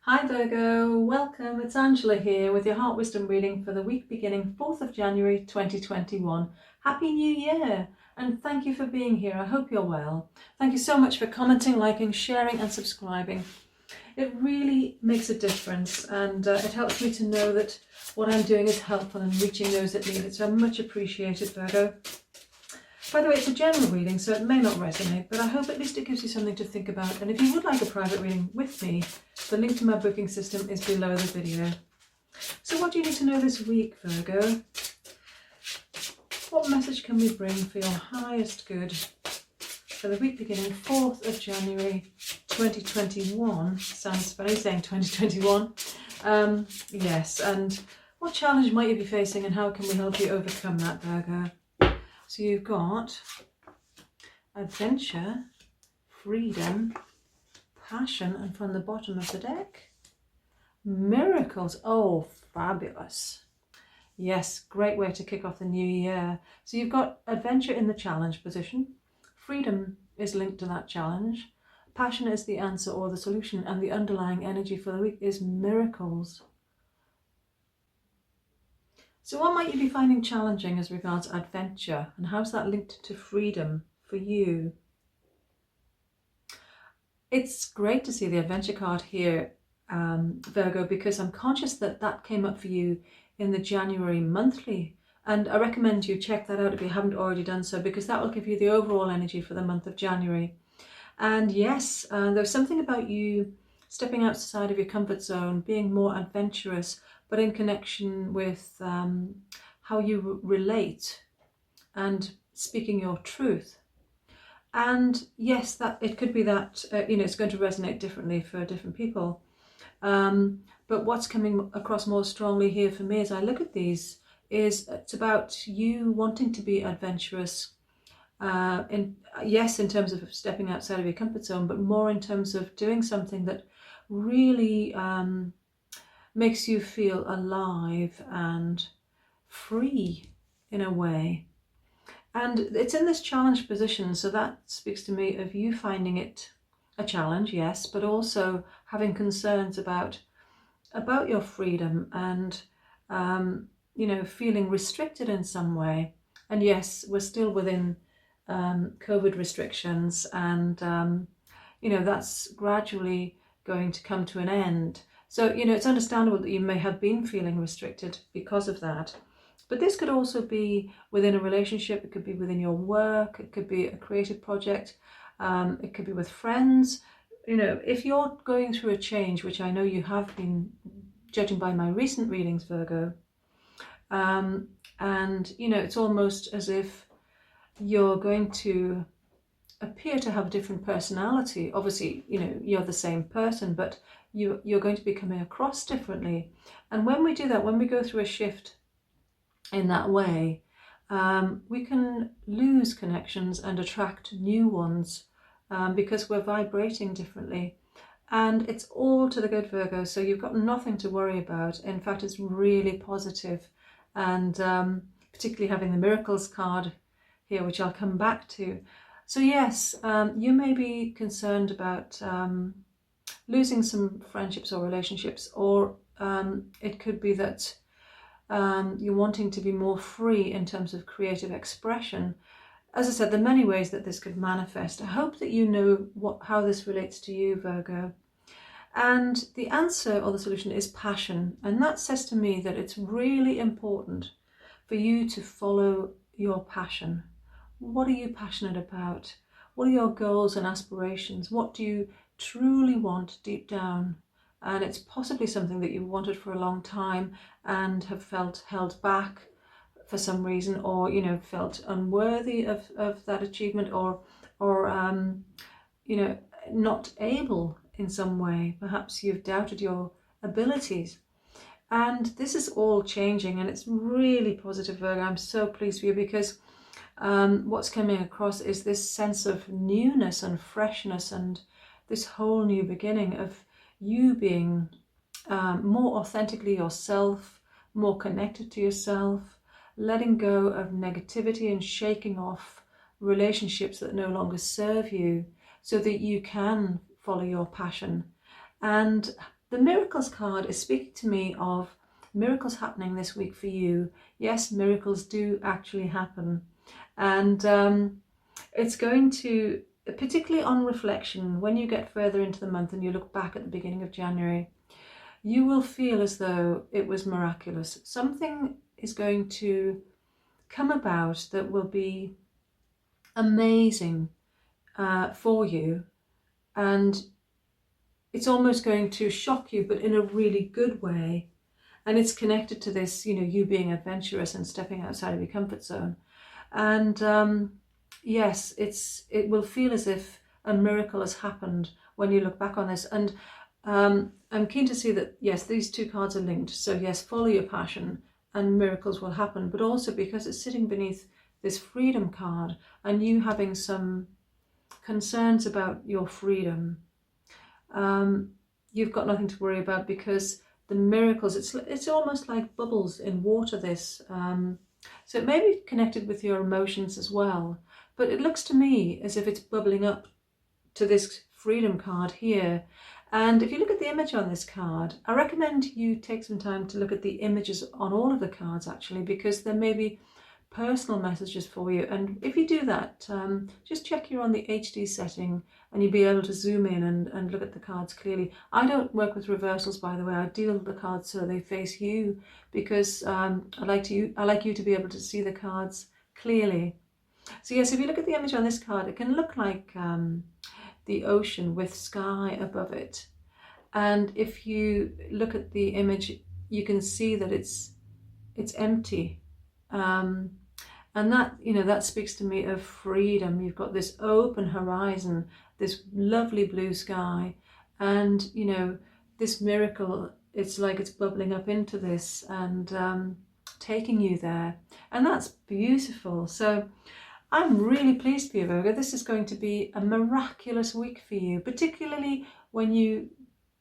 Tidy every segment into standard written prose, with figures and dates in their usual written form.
Hi Virgo, welcome. It's Angela here with your Heart Wisdom reading for the week beginning 4th of January 2021. Happy New Year and thank you for being here. I hope you're well. Thank you so much for commenting, liking, sharing and subscribing. It really makes a difference and it helps me to know that what I'm doing is helpful and reaching those that need it. So much appreciated, Virgo. By the way, it's a general reading, so it may not resonate, but I hope at least it gives you something to think about. And if you would like a private reading with me, the link to my booking system is below the video. So what do you need to know this week, Virgo? What message can we bring for your highest good for the week beginning 4th of January 2021? Sounds funny saying 2021. Yes, and what challenge might you be facing and how can we help you overcome that, Virgo? So you've got adventure, freedom, passion, and from the bottom of the deck, miracles. Oh, fabulous. Yes, great way to kick off the new year. So you've got adventure in the challenge position. Freedom is linked to that challenge. Passion is the answer or the solution, and the underlying energy for the week is miracles. So what might you be finding challenging as regards adventure, and how's that linked to freedom for you? It's great to see the adventure card here, Virgo, because I'm conscious that that came up for you in the January monthly, and I recommend you check that out if you haven't already done so, because that will give you the overall energy for the month of January. And yes, there's something about you stepping outside of your comfort zone, being more adventurous, but in connection with how you relate and speaking your truth. And yes, that it could be that it's going to resonate differently for different people. But what's coming across more strongly here for me as I look at these is it's about you wanting to be adventurous. In terms of stepping outside of your comfort zone, but more in terms of doing something that really makes you feel alive and free in a way. And it's in this challenge position, so that speaks to me of you finding it a challenge, yes, but also having concerns about your freedom and feeling restricted in some way. And yes, we're still within COVID restrictions, and that's gradually going to come to an end. So it's understandable that you may have been feeling restricted because of that. But this could also be within a relationship, it could be within your work, it could be a creative project, it could be with friends. If you're going through a change, which I know you have been, judging by my recent readings, Virgo, and it's almost as if you're going to appear to have a different personality. Obviously, you're the same person, but you're going to be coming across differently. And when we do that, when we go through a shift in that way, we can lose connections and attract new ones because we're vibrating differently. And it's all to the good, Virgo, so you've got nothing to worry about. In fact, it's really positive. And particularly having the miracles card here, which I'll come back to. So yes, you may be concerned about losing some friendships or relationships, or it could be that you're wanting to be more free in terms of creative expression. As I said, there are many ways that this could manifest. I hope that you know how this relates to you, Virgo. And the answer or the solution is passion. And that says to me that it's really important for you to follow your passion. What are you passionate about? What are your goals and aspirations? What do you truly want deep down? And it's possibly something that you wanted for a long time and have felt held back for some reason, or felt unworthy of that achievement, or not able in some way. Perhaps you've doubted your abilities. And this is all changing, and it's really positive, Virgo. I'm so pleased for you, because what's coming across is this sense of newness and freshness, and this whole new beginning of you being more authentically yourself, more connected to yourself, letting go of negativity and shaking off relationships that no longer serve you, so that you can follow your passion. And The Miracles card is speaking to me of miracles happening this week for you. Yes, miracles do actually happen. And it's going to, particularly on reflection, when you get further into the month and you look back at the beginning of January, you will feel as though it was miraculous. Something is going to come about that will be amazing for you, and it's almost going to shock you, but in a really good way. And it's connected to this, you being adventurous and stepping outside of your comfort zone. And yes, it will feel as if a miracle has happened when you look back on this. And I'm keen to see that, yes, these two cards are linked. So yes, follow your passion and miracles will happen, but also because it's sitting beneath this freedom card and you having some concerns about your freedom, you've got nothing to worry about, because the miracles, it's almost like bubbles in water, this. So it may be connected with your emotions as well, but it looks to me as if it's bubbling up to this freedom card here. And if you look at the image on this card, I recommend you take some time to look at the images on all of the cards, actually, because there may be personal messages for you. And if you do that, just check you're on the HD setting and you'll be able to zoom in and look at the cards clearly. I don't work with reversals, by the way. I deal with the cards so they face you, because I like you to be able to see the cards clearly. So yes, if you look at the image on this card, it can look like the ocean with sky above it. And if you look at the image, you can see that it's empty. And that, that speaks to me of freedom. You've got this open horizon, this lovely blue sky, and, this miracle, it's like it's bubbling up into this and taking you there. And that's beautiful. So I'm really pleased for you, Virgo. This is going to be a miraculous week for you, particularly when you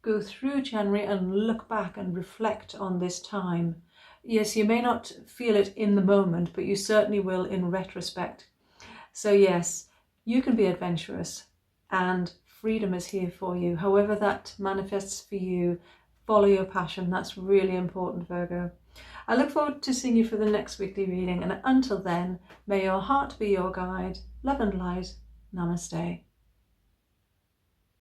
go through January and look back and reflect on this time. Yes, you may not feel it in the moment, but you certainly will in retrospect. So yes, you can be adventurous and freedom is here for you. However that manifests for you, follow your passion. That's really important, Virgo. I look forward to seeing you for the next weekly reading. And until then, may your heart be your guide. Love and light. Namaste.